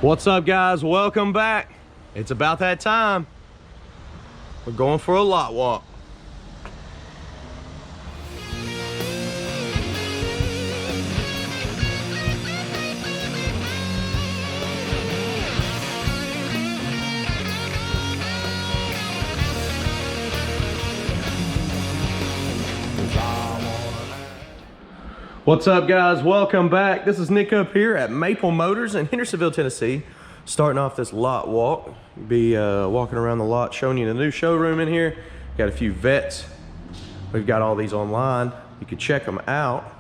What's up, guys? Welcome back. It's about that time. We're going for a lot walk. What's up, guys? Welcome back. This is Nick up here at Maple Motors in Hendersonville, Tennessee. Starting off this lot walk. Be walking around the lot showing you the new showroom in here. Got a few vets. We've got all these online. You can check them out.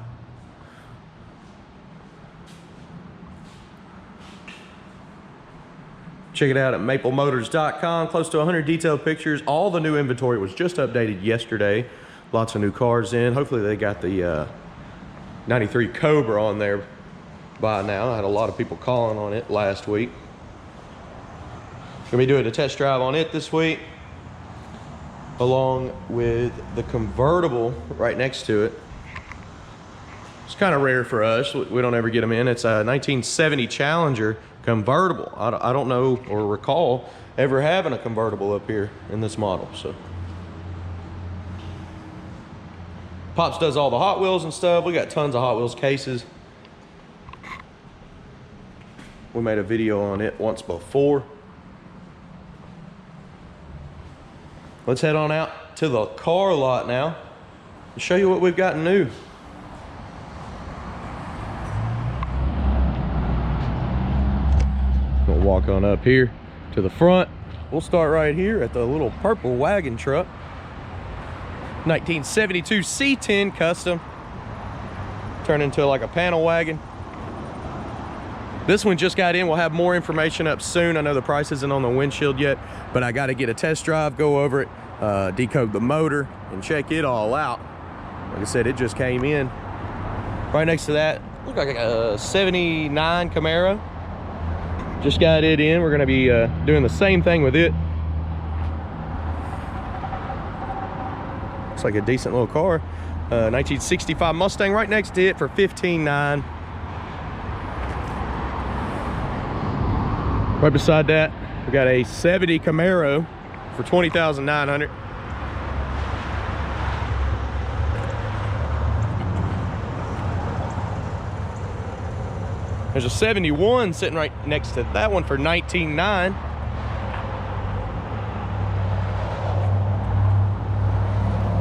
Check it out at maplemotors.com. Close to 100 detailed pictures. All the new inventory was just updated yesterday. Lots of new cars in. Hopefully they got the 93 Cobra on there by now. I had a lot of people calling on it last week. Gonna be doing a test drive on it this week, along with the convertible right next to it. It's kind of rare for us. We don't ever get them in. It's a 1970 Challenger convertible. I don't know or recall ever having a convertible up here in this model. So Pops does all the Hot Wheels and stuff. We got tons of Hot Wheels cases. We made a video on it once before. Let's head on out to the car lot now and show you what we've got new. Gonna walk on up here to the front. We'll start right here at the little purple wagon truck. 1972 C10 Custom. Turned into like a panel wagon. This one just got in. We'll have more information up soon. I know the price isn't on the windshield yet, but I got to get a test drive, go over it, decode the motor, and check it all out. Like I said, it just came in. Right next to that, look like a 79 Camaro. Just got it in. We're going to be doing the same thing with it. Looks like a decent little car. 1965 Mustang right next to it for $15,900. Right beside that, we got a 70 Camaro for $20,900. There's a 71 sitting right next to that one for $19,900.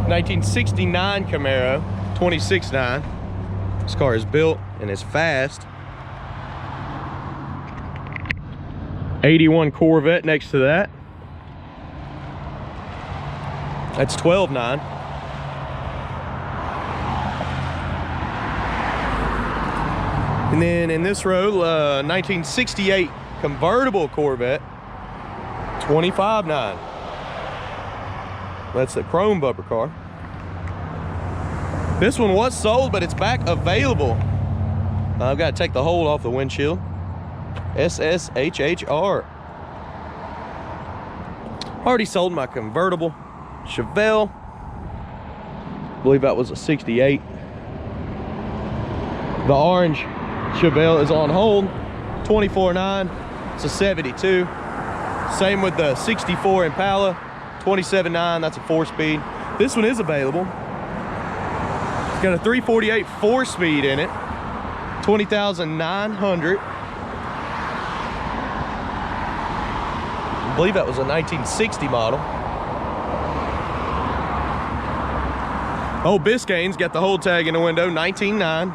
1969 Camaro, $26,900. This car is built and is fast. 81 Corvette next to that. That's $12,900. And then in this row, 1968 convertible Corvette, $25,900. That's the chrome bumper car. This one was sold, but it's back available. I've got to take the hold off the windshield. SSHHR. Already sold my convertible Chevelle. I believe that was a 68. The orange Chevelle is on hold, $24,900. It's a 72. Same with the 64 Impala, $27,900. That's a 4-speed. This one is available. It's got a 348 4-speed in it, $20,900. I believe that was a 1960 model. Old Biscayne's got the hold tag in the window, $19,900.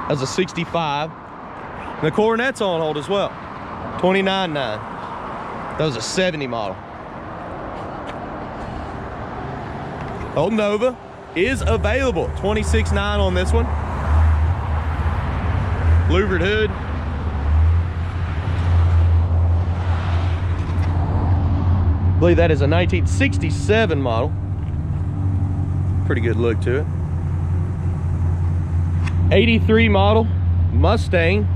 That's a 65. And the Coronet's on hold as well, $29,900. That was a 70 model. Old Nova is available, $26,900 on this one. Louvered hood. I believe that is a 1967 model. Pretty good look to it. 83 model Mustang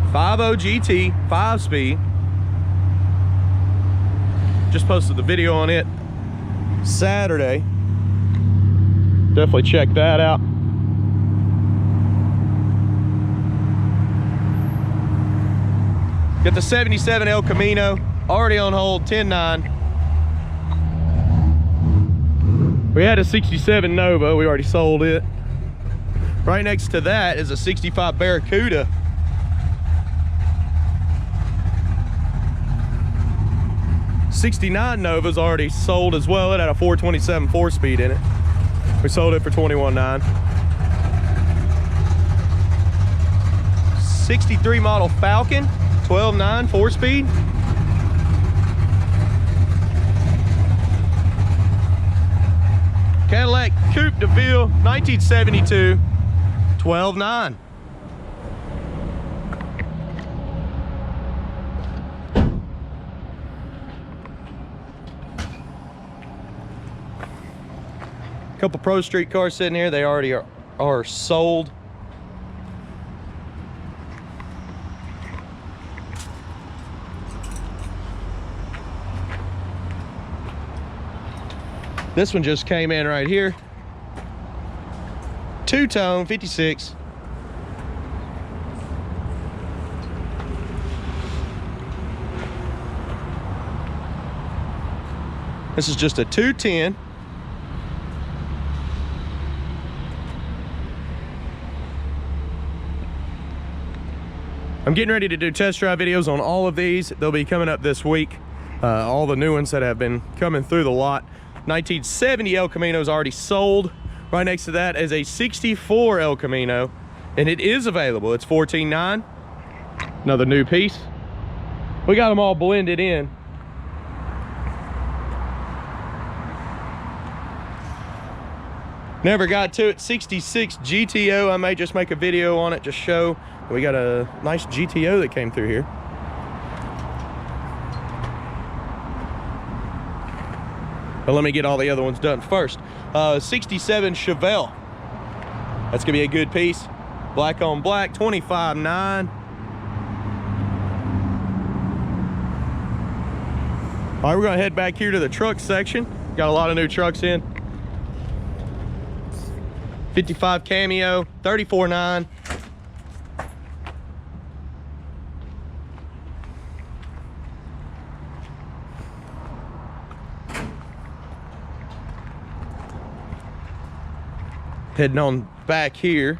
50 GT 5-speed. Just posted the video on it Saturday. Definitely check that out. Got the 77 El Camino, already on hold, 10.9. We had a 67 Nova, we already sold it. Right next to that is a 65 Barracuda. '69 Nova's already sold as well. It had a 427 4-speed in it. We sold it for $21,900. 63 model Falcon, 12.9 4-speed. Cadillac Coupe de Ville, 1972, 12.9. Couple Pro Street cars sitting here. They already are sold. This one just came in right here. Two-tone, 56. This is just a 210. I'm getting ready to do test drive videos on all of these. They'll be coming up this week. All the new ones that have been coming through the lot. 1970 El Camino is already sold. Right next to that is a 64 El Camino, and it is available. It's $14,900. Another new piece. We got them all blended in. Never got to it. 66 GTO. I may just make a video on it, just show. We got a nice GTO that came through here. But let me get all the other ones done first. 67 Chevelle. That's gonna be a good piece. Black on black, $25,900. All right, we're gonna head back here to the truck section. Got a lot of new trucks in. 55 Camino, $34,900. Heading on back here.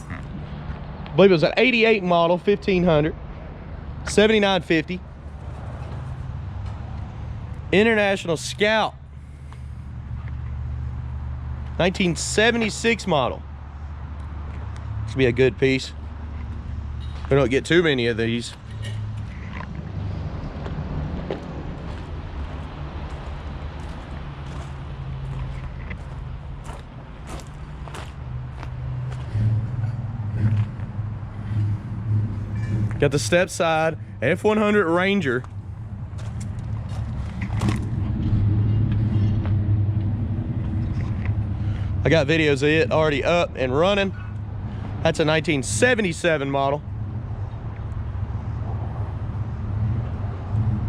I believe it was an 88 model, 1500, 7950. International Scout, 1976 model. This will be a good piece. We don't get too many of these. Got the step side F100 Ranger. I got videos of it already up and running. That's a 1977 model.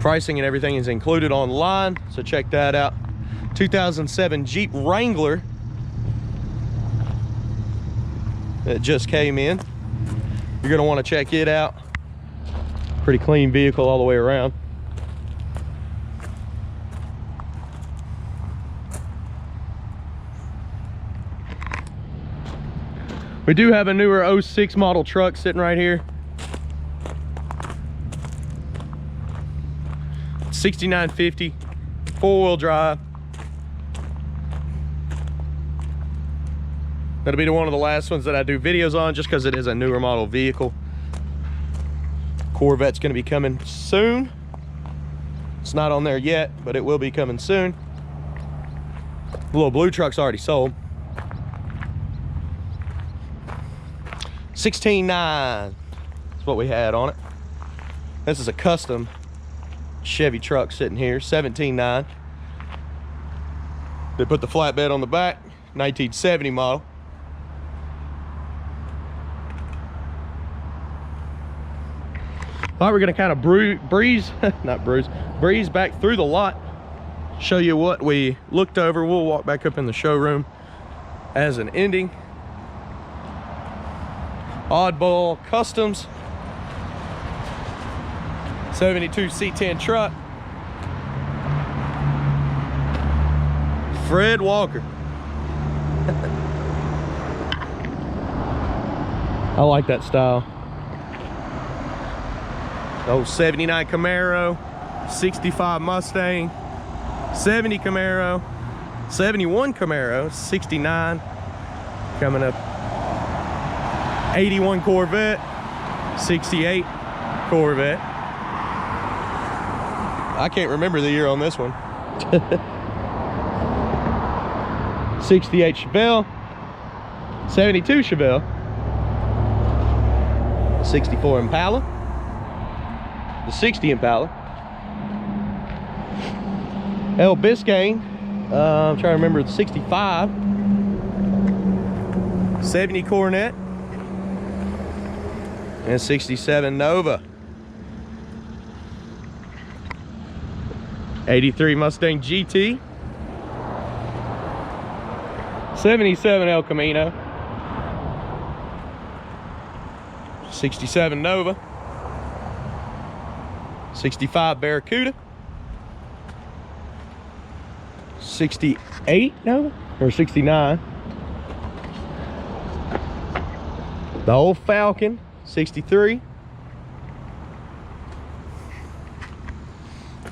Pricing and everything is included online, so check that out. 2007 Jeep Wrangler that just came in. You're gonna want to check it out. Pretty clean vehicle all the way around. We do have a newer 06 model truck sitting right here. 6950, 4-wheel drive. That'll be one of the last ones that I do videos on, just because it is a newer model vehicle. Corvette's going to be coming soon. It's not on there yet, but it will be coming soon. The little blue truck's already sold. 16.9 is what we had on it. This is a custom Chevy truck sitting here, 17.9. They put the flatbed on the back, 1970 model. All right, we're gonna kind of breeze back through the lot, show you what we looked over. We'll walk back up in the showroom as an ending. Oddball Customs, 72 C10 truck. Fred Walker. I like that style. The old 79 Camaro, 65 Mustang, 70 Camaro, 71 Camaro, 69 coming up, 81 Corvette, 68 Corvette. I can't remember the year on this one. 68 Chevelle, 72 Chevelle, 64 Impala, the 60 Impala, El Biscayne, I'm trying to remember the 65, 70 Coronet, and 67 Nova, 83 Mustang GT, 77 El Camino, 67 Nova, 65 Barracuda, 68 Nova, or 69, the old Falcon, 63,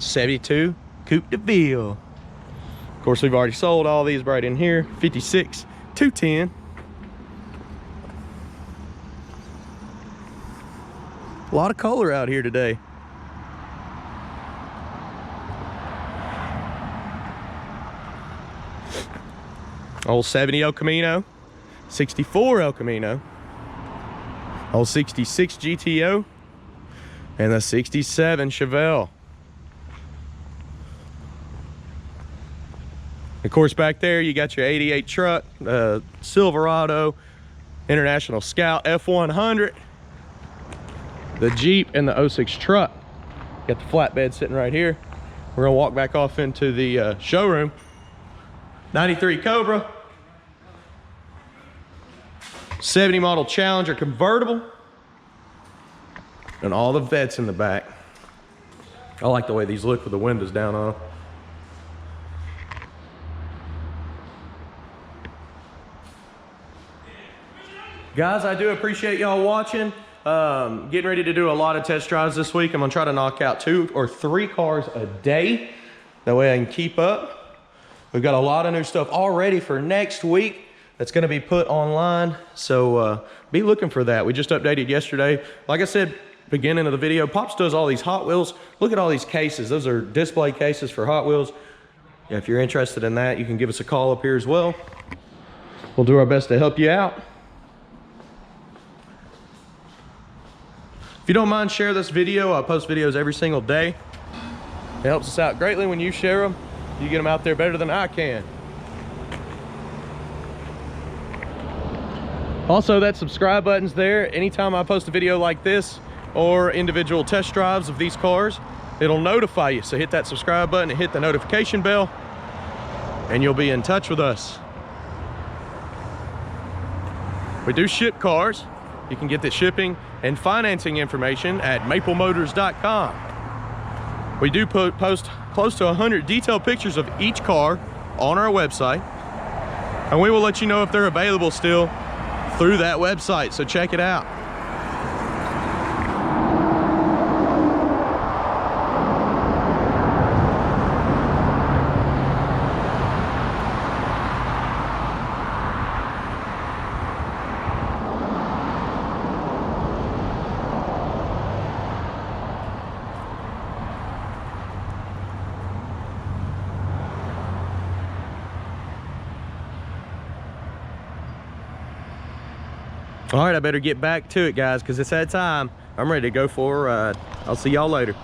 72 Coupe de Ville. Of course, we've already sold all these right in here. 56 210. A lot of color out here today. Old 70 El Camino, 64 El Camino, old 66 GTO, and the 67 Chevelle. Of course, back there you got your 88 truck, Silverado, International Scout F100, the Jeep, and the 06 truck. Got the flatbed sitting right here. We're gonna walk back off into the showroom. 93 Cobra, 70 model Challenger convertible, and all the vets in the back. I like the way these look with the windows down on them. Guys, I do appreciate y'all watching. Getting ready to do a lot of test drives this week. I'm gonna try to knock out 2 or 3 cars a day. That way I can keep up. We've got a lot of new stuff already for next week that's gonna be put online. So be looking for that. We just updated yesterday. Like I said, beginning of the video, Pops does all these Hot Wheels. Look at all these cases. Those are display cases for Hot Wheels. Yeah, if you're interested in that, you can give us a call up here as well. We'll do our best to help you out. If you don't mind, share this video. I post videos every single day. It helps us out greatly when you share them. You get them out there better than I can. Also, that subscribe button's there. Anytime I post a video like this or individual test drives of these cars, it'll notify you. So hit that subscribe button and hit the notification bell, and you'll be in touch with us. We do ship cars. You can get the shipping and financing information at maplemotors.com. We do post close to 100 detailed pictures of each car on our website, and we will let you know if they're available still through that website, so check it out. All right, I better get back to it, guys, because it's that time. I'm ready to go for a ride. I'll see y'all later.